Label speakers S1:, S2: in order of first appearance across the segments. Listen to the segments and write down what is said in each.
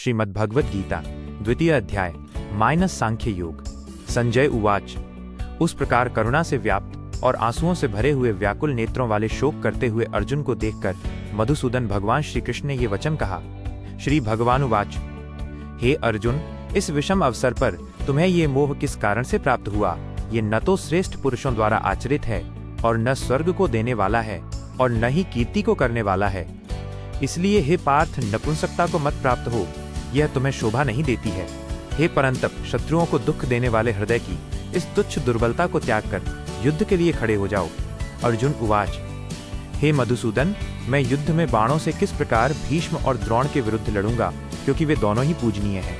S1: श्रीमद्भगवद गीता द्वितीय अध्याय माइनस सांख्य योग। संजय उवाच। उस प्रकार करुणा से व्याप्त और आंसुओं से भरे हुए व्याकुल नेत्रों वाले शोक करते हुए अर्जुन को देखकर मधुसूदन भगवान श्री कृष्ण ने ये वचन कहा। श्री भगवान उवाच। हे अर्जुन, इस विषम अवसर पर तुम्हें ये मोह किस कारण से प्राप्त हुआ? ये न तो श्रेष्ठ पुरुषों द्वारा आचरित है और न स्वर्ग को देने वाला है और न ही कीर्ति को करने वाला है। इसलिए हे पार्थ, नपुंसकता को मत प्राप्त हो, यह तुम्हें शोभा नहीं देती है। हे परंतप, शत्रुओं को दुख देने वाले हृदय की इस तुच्छ दुर्बलता को त्याग कर युद्ध के लिए खड़े हो जाओ। अर्जुन उवाच। हे मधुसूदन, मैं युद्ध में बाणों से किस प्रकार भीष्म और द्रोण के विरुद्ध लड़ूंगा, क्योंकि वे दोनों ही पूजनीय हैं।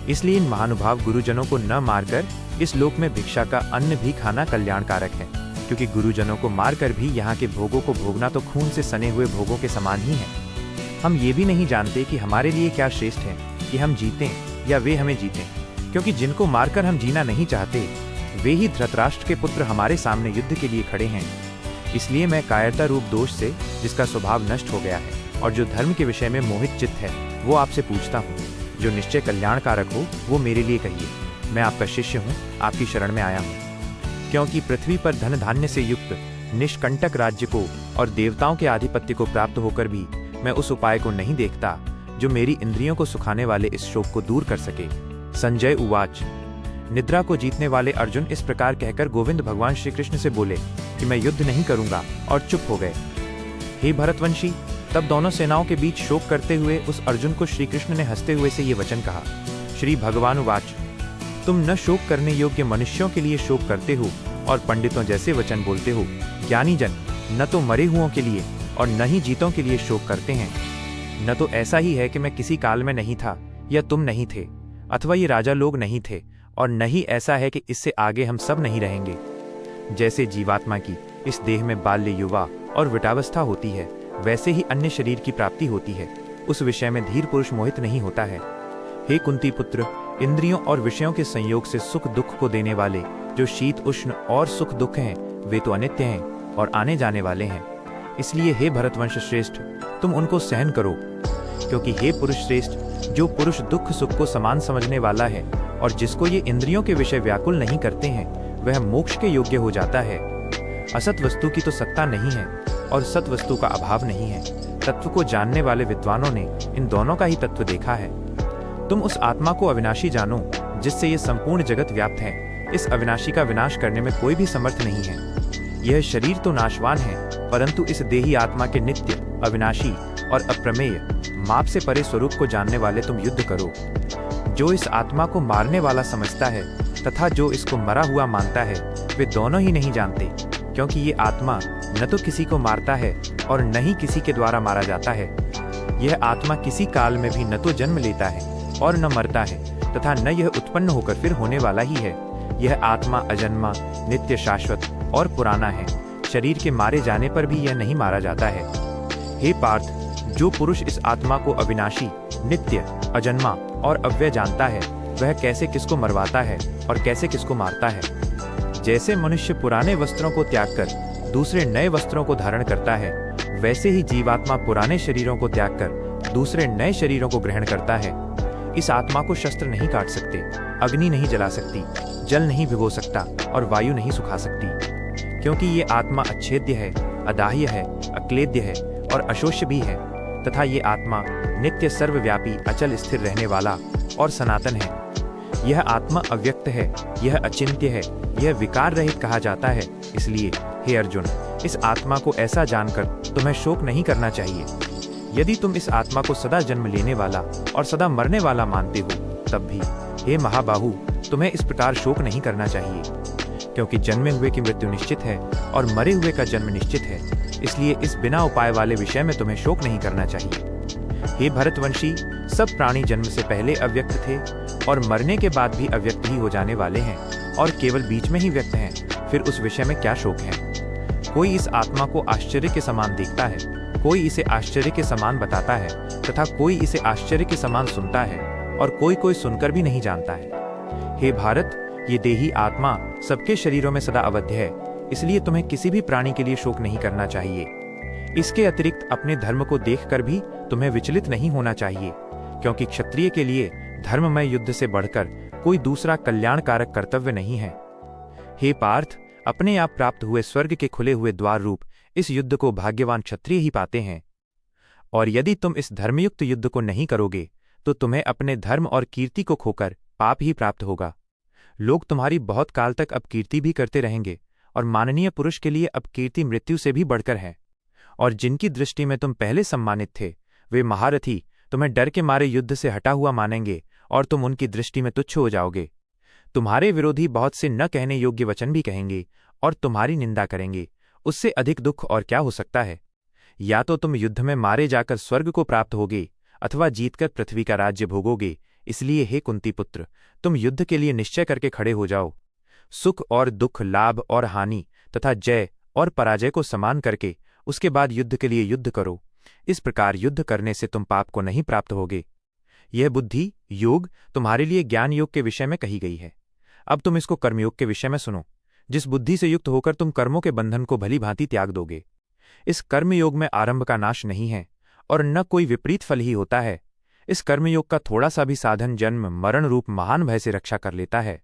S1: इसलिए इन महानुभाव गुरुजनों को न मारकर इस लोक में भिक्षा का अन्न भी खाना कल्याणकारक है, क्योंकि गुरुजनों को मारकर भी यहाँ के भोगों को भोगना तो खून से सने हुए भोगों के समान ही है। हम ये भी नहीं जानते कि हमारे लिए क्या श्रेष्ठ है, कि हम जीतें या वे हमें जीतें, क्योंकि जिनको मारकर हम जीना नहीं चाहते वे ही धृतराष्ट्र के पुत्र हमारे सामने युद्ध के लिए खड़े हैं। इसलिए मैं कायरता रूप दोष से, जिसका स्वभाव नष्ट हो गया है और जो धर्म के विषय में मोहित चित्त है, वो आपसे पूछता हूँ। जो निश्चय कल्याणकारक हो वो मेरे लिए कहिए। मैं आपका शिष्य हूँ, आपकी शरण में आया हूँ। क्योंकि पृथ्वी पर धन धान्य से युक्त निष्कंटक राज्य को और देवताओं के आधिपत्य को प्राप्त होकर भी मैं उस उपाय को नहीं देखता जो मेरी इंद्रियों को सुखाने वाले इस शोक को दूर कर सके। संजय उवाच। निद्रा को जीतने वाले अर्जुन इस प्रकार कहकर गोविंद भगवान श्री कृष्ण से बोले कि मैं युद्ध नहीं करूंगा, और चुप हो गए। हे भरतवंशी, तब दोनों सेनाओं के बीच शोक करते हुए उस अर्जुन को श्री कृष्ण ने हंसते हुए से ये वचन कहा। श्री भगवान उवाच। तुम न शोक करने योग्य मनुष्यों के लिए शोक करते हो और पंडितों जैसे वचन बोलते हो। ज्ञानी जन न तो मरे हुओं के लिए और न ही जीतों के लिए शोक करते हैं। न तो ऐसा ही है कि मैं किसी काल में नहीं था या तुम नहीं थे, अथवा ये राजा लोग नहीं थे, और न ही ऐसा है कि इससे आगे हम सब नहीं रहेंगे। जैसे जीवात्मा की इस देह में बाल्य, युवा और वृद्धावस्था होती है, वैसे ही अन्य शरीर की प्राप्ति होती है। उस विषय में धीर पुरुष मोहित नहीं होता है। हे कुंती पुत्र, इंद्रियों और विषयों के संयोग से सुख दुख को देने वाले जो शीत उष्ण और सुख दुख हैं, वे तो अनित्य हैं और आने जाने वाले हैं। इसलिए हे भरतवंश श्रेष्ठ, तुम उनको सहन करो, क्योंकि हे पुरुष श्रेष्ठ, जो पुरुष दुख सुख को समान समझने वाला है और जिसको ये इंद्रियों के विषय व्याकुल नहीं करते हैं, वह मोक्ष के योग्य हो जाता है। असत वस्तु की तो सत्ता नहीं है और सत वस्तु का अभाव नहीं है। तत्व को जानने वाले विद्वानों ने इन दोनों का ही तत्व देखा है। तुम उस आत्मा को अविनाशी जानो जिससे ये संपूर्ण जगत व्याप्त है। इस अविनाशी का विनाश करने में कोई भी समर्थ नहीं है। यह शरीर तो नाशवान है, परंतु इस देही आत्मा के नित्य, अविनाशी और अप्रमेय, माप से परे स्वरूप को जानने वाले तुम युद्ध करो। जो इस आत्मा को मारने वाला समझता है तथा जो इसको मरा हुआ मानता है, वे दोनों ही नहीं जानते, क्योंकि ये आत्मा न तो किसी को मारता है और न ही किसी के द्वारा मारा जाता है। यह आत्मा किसी काल में भी न तो जन्म लेता है और न मरता है, तथा न यह उत्पन्न होकर फिर होने वाला ही है। यह आत्मा अजन्मा, नित्य, शाश्वत और पुराना है। शरीर के मारे जाने पर भी यह नहीं मारा जाता है। हे पार्थ, जो पुरुष इस आत्मा को अविनाशी, नित्य, अजन्मा और अव्यय जानता है, वह कैसे किसको मरवाता है और कैसे किसको मारता है। जैसे मनुष्य पुराने वस्त्रों को त्याग कर दूसरे नए वस्त्रों को धारण करता है, वैसे ही जीवात्मा पुराने शरीरों को त्याग कर दूसरे नए शरीरों को ग्रहण करता है। इस आत्मा को शस्त्र नहीं काट सकते, अग्नि नहीं जला सकती, जल नहीं भिगो सकता और वायु नहीं सुखा सकती, क्योंकि ये आत्मा अच्छेद्य है, अदाह्य है, अक्लेद्य है और अशोष्य भी है। तथा ये आत्मा नित्य, सर्वव्यापी, अचल स्थिर रहने वाला और सनातन है। यह आत्मा अव्यक्त है, यह अचिंत्य है, यह विकार रहित कहा जाता है। इसलिए हे अर्जुन, इस आत्मा को ऐसा जानकर तुम्हें शोक नहीं करना चाहिए। यदि तुम इस आत्मा को सदा जन्म लेने वाला और सदा मरने वाला मानते हो, तब भी हे महाबाहु, तुम्हें इस प्रकार शोक नहीं करना चाहिए, क्योंकि जन्मे हुए की मृत्यु निश्चित है और मरे हुए का जन्म निश्चित है। इसलिए इस बिना उपाय वाले विषय में तुम्हें शोक नहीं करना चाहिए। हे भरतवंशी, सब प्राणी जन्म से पहले अव्यक्त थे और मरने के बाद भी अव्यक्त ही हो जाने वाले हैं और केवल बीच में ही व्यक्त हैं। फिर उस विषय में क्या शोक है? कोई इस आत्मा को आश्चर्य के समान देखता है, कोई इसे आश्चर्य के समान बताता है, तथा कोई इसे आश्चर्य के समान सुनता है और कोई सुनकर भी नहीं जानता है। हे भारत, ये देही आत्मा सबके शरीरों में सदा अवध्य है, इसलिए तुम्हें किसी भी प्राणी के लिए शोक नहीं करना चाहिए। इसके अतिरिक्त अपने धर्म को देखकर भी तुम्हें विचलित नहीं होना चाहिए, क्योंकि क्षत्रिय के लिए धर्ममय युद्ध से बढ़कर कोई दूसरा कल्याणकारक कर्तव्य नहीं है। हे पार्थ, अपने आप प्राप्त हुए स्वर्ग के खुले हुए द्वार रूप इस युद्ध को भाग्यवान क्षत्रिय ही पाते हैं। और यदि तुम इस धर्मयुक्त युद्ध को नहीं करोगे तो तुम्हें अपने धर्म और कीर्ति को खोकर पाप ही प्राप्त होगा। लोग तुम्हारी बहुत काल तक अपकीर्ति भी करते रहेंगे, और माननीय पुरुष के लिए अपकीर्ति मृत्यु से भी बढ़कर है। और जिनकी दृष्टि में तुम पहले सम्मानित थे, वे महारथी तुम्हें डर के मारे युद्ध से हटा हुआ मानेंगे और तुम उनकी दृष्टि में तुच्छ हो जाओगे। तुम्हारे विरोधी बहुत से न कहने योग्य वचन भी कहेंगे और तुम्हारी निंदा करेंगे। उससे अधिक दुख और क्या हो सकता है? या तो तुम युद्ध में मारे जाकर स्वर्ग को प्राप्त होगे अथवा जीतकर पृथ्वी का राज्य भोगोगे। इसलिए हे कुंती पुत्र, तुम युद्ध के लिए निश्चय करके खड़े हो जाओ। सुख और दुख, लाभ और हानि तथा जय और पराजय को समान करके उसके बाद युद्ध के लिए युद्ध करो। इस प्रकार युद्ध करने से तुम पाप को नहीं प्राप्त होगे। यह बुद्धि योग तुम्हारे लिए ज्ञान योग के विषय में कही गई है। अब तुम इसको कर्मयोग के विषय में सुनो, जिस बुद्धि से युक्त होकर तुम कर्मों के बंधन को भली भांति त्याग दोगे। इस कर्मयोग में आरंभ का नाश नहीं है और न कोई विपरीत फल ही होता है। इस कर्मयोग का थोड़ा सा भी साधन जन्म मरण रूप महान भय से रक्षा कर लेता है।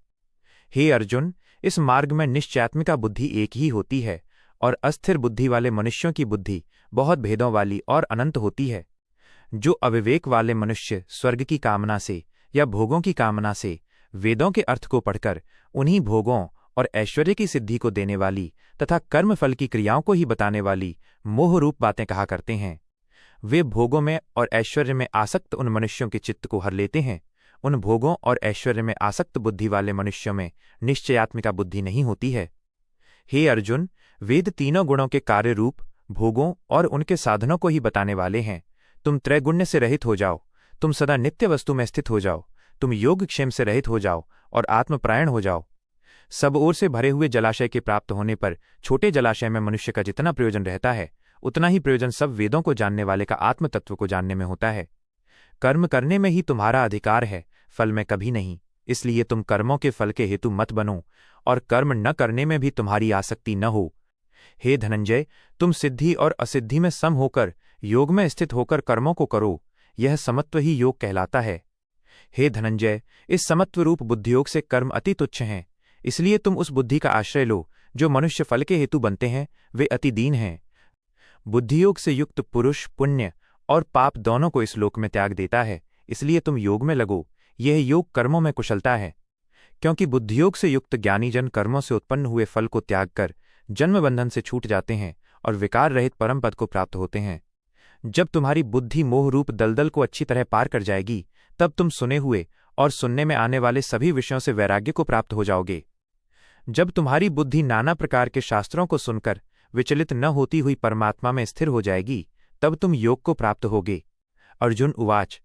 S1: हे अर्जुन, इस मार्ग में निश्चयात्मिका बुद्धि एक ही होती है और अस्थिर बुद्धि वाले मनुष्यों की बुद्धि बहुत भेदों वाली और अनंत होती है। जो अविवेक वाले मनुष्य स्वर्ग की कामना से या भोगों की कामना से वेदों के अर्थ को पढ़कर उन्हीं भोगों और ऐश्वर्य की सिद्धि को देने वाली तथा कर्मफल की क्रियाओं को ही बताने वाली मोह रूप बातें कहा करते हैं, वे भोगों में और ऐश्वर्य में आसक्त उन मनुष्यों के चित्त को हर लेते हैं। उन भोगों और ऐश्वर्य में आसक्त बुद्धि वाले मनुष्यों में निश्चयात्मिका बुद्धि नहीं होती है। हे अर्जुन, वेद तीनों गुणों के कार्य रूप भोगों और उनके साधनों को ही बताने वाले हैं। तुम त्रैगुण्य से रहित हो जाओ, तुम सदा नित्य वस्तु में स्थित हो जाओ, तुम योगक्षेम से रहित हो जाओ और आत्मप्रायण हो जाओ। सब ओर से भरे हुए जलाशय के प्राप्त होने पर छोटे जलाशय में मनुष्य का जितना प्रयोजन रहता है, उतना ही प्रयोजन सब वेदों को जानने वाले का आत्म तत्व को जानने में होता है। कर्म करने में ही तुम्हारा अधिकार है, फल में कभी नहीं। इसलिए तुम कर्मों के फल के हेतु मत बनो और कर्म न करने में भी तुम्हारी आसक्ति न हो। हे धनंजय, तुम सिद्धि और असिद्धि में सम होकर योग में स्थित होकर कर्मों को करो, यह समत्व ही योग कहलाता है। हे धनंजय, इस समत्व रूप बुद्धियोग से कर्म अति तुच्छ हैं, इसलिए तुम उस बुद्धि का आश्रय लो। जो मनुष्य फल के हेतु बनते हैं वे अति दीन हैं। बुद्धियोग से युक्त पुरुष पुण्य और पाप दोनों को इस लोक में त्याग देता है, इसलिए तुम योग में लगो। यह योग कर्मों में कुशलता है, क्योंकि बुद्धियोग से युक्त ज्ञानी जन कर्मों से उत्पन्न हुए फल को त्याग कर जन्म बंधन से छूट जाते हैं और विकार रहित परम पद को प्राप्त होते हैं। जब तुम्हारी बुद्धि मोह रूप दलदल को अच्छी तरह पार कर जाएगी, तब तुम सुने हुए और सुनने में आने वाले सभी विषयों से वैराग्य को प्राप्त हो जाओगे। जब तुम्हारी बुद्धि नाना प्रकार के शास्त्रों को सुनकर विचलित न होती हुई परमात्मा में स्थिर हो जाएगी, तब तुम योग को प्राप्त होगे। अर्जुन उवाच,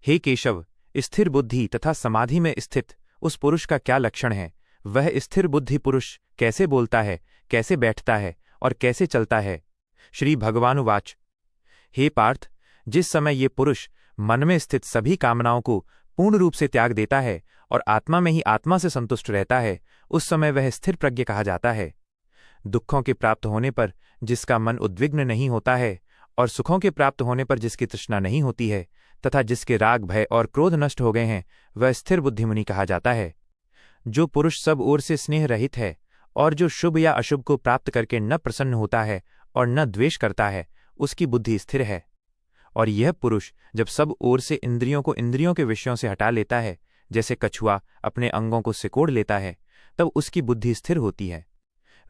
S1: हे केशव, स्थिर बुद्धि तथा समाधि में स्थित उस पुरुष का क्या लक्षण है? वह स्थिर बुद्धि पुरुष कैसे बोलता है, कैसे बैठता है और कैसे चलता है? श्री भगवान उवाच, हे पार्थ, जिस समय ये पुरुष मन में स्थित सभी कामनाओं को पूर्ण रूप से त्याग देता है और आत्मा में ही आत्मा से संतुष्ट रहता है, उस समय वह स्थिर प्रज्ञ कहा जाता है। दुखों के प्राप्त होने पर जिसका मन उद्विग्न नहीं होता है और सुखों के प्राप्त होने पर जिसकी तृष्णा नहीं होती है तथा जिसके राग भय और क्रोध नष्ट हो गए हैं, वह स्थिर बुद्धिमुनि कहा जाता है। जो पुरुष सब ओर से स्नेह रहित है और जो शुभ या अशुभ को प्राप्त करके न प्रसन्न होता है और न द्वेष करता है, उसकी बुद्धि स्थिर है। और यह पुरुष जब सब ओर से इंद्रियों को इंद्रियों के विषयों से हटा लेता है, जैसे कछुआ अपने अंगों को सिकोड़ लेता है, तब उसकी बुद्धि स्थिर होती है।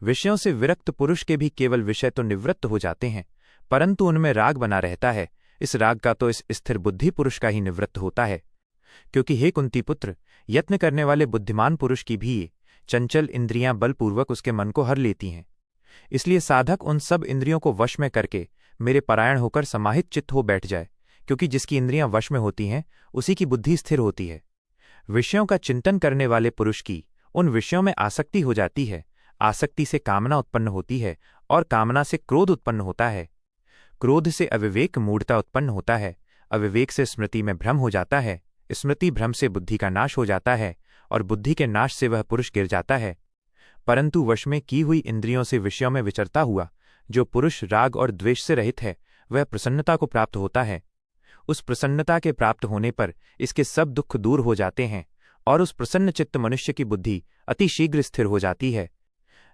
S1: विषयों से विरक्त पुरुष के भी केवल विषय तो निवृत्त हो जाते हैं, परंतु उनमें राग बना रहता है। इस राग का तो इस स्थिर बुद्धि पुरुष का ही निवृत्त होता है। क्योंकि हे कुंती पुत्र, यत्न करने वाले बुद्धिमान पुरुष की भी चंचल इंद्रियां बलपूर्वक उसके मन को हर लेती हैं। इसलिए साधक उन सब इंद्रियों को वश में करके मेरे परायण होकर समाहित चित्त हो बैठ जाए, क्योंकि जिसकी इंद्रियां वश में होती हैं उसी की बुद्धि स्थिर होती है। विषयों का चिंतन करने वाले पुरुष की उन विषयों में आसक्ति हो जाती है। आसक्ति से कामना उत्पन्न होती है और कामना से क्रोध उत्पन्न होता है। क्रोध से अविवेक मूढ़ता उत्पन्न होता है। अविवेक से स्मृति में भ्रम हो जाता है। स्मृति भ्रम से बुद्धि का नाश हो जाता है और बुद्धि के नाश से वह पुरुष गिर जाता है। परंतु वश में की हुई इंद्रियों से विषयों में विचरता हुआ जो पुरुष राग और द्वेष से रहित है, वह प्रसन्नता को प्राप्त होता है। उस प्रसन्नता के प्राप्त होने पर इसके सब दुख दूर हो जाते हैं और उस प्रसन्न चित्त मनुष्य की बुद्धि अति शीघ्र स्थिर हो जाती है।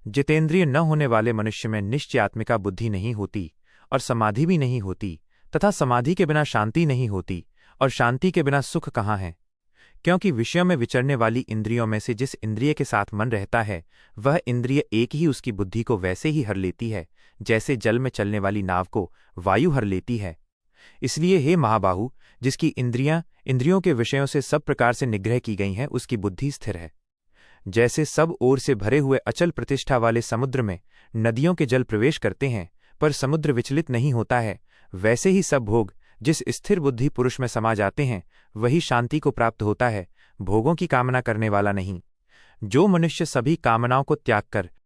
S1: जितेंद्रिय न होने वाले मनुष्य में निश्चयात्मिका बुद्धि नहीं होती और समाधि भी नहीं होती, तथा समाधि के बिना शांति नहीं होती और शांति के बिना सुख कहाँ है। क्योंकि विषयों में विचरने वाली इंद्रियों में से जिस इंद्रिय के साथ मन रहता है वह इंद्रिय एक ही उसकी बुद्धि को वैसे ही हर लेती है जैसे जल में चलने वाली नाव को वायु हर लेती है। इसलिए हे महाबाहु, जिसकी इंद्रियों के विषयों से सब प्रकार से निग्रह की गई हैं उसकी बुद्धि स्थिर है। जैसे सब ओर से भरे हुए अचल प्रतिष्ठा वाले समुद्र में नदियों के जल प्रवेश करते हैं पर समुद्र विचलित नहीं होता है, वैसे ही सब भोग जिस स्थिर बुद्धि पुरुष में समा जाते हैं वही शांति को प्राप्त होता है, भोगों की कामना करने वाला नहीं। जो मनुष्य सभी कामनाओं को त्याग कर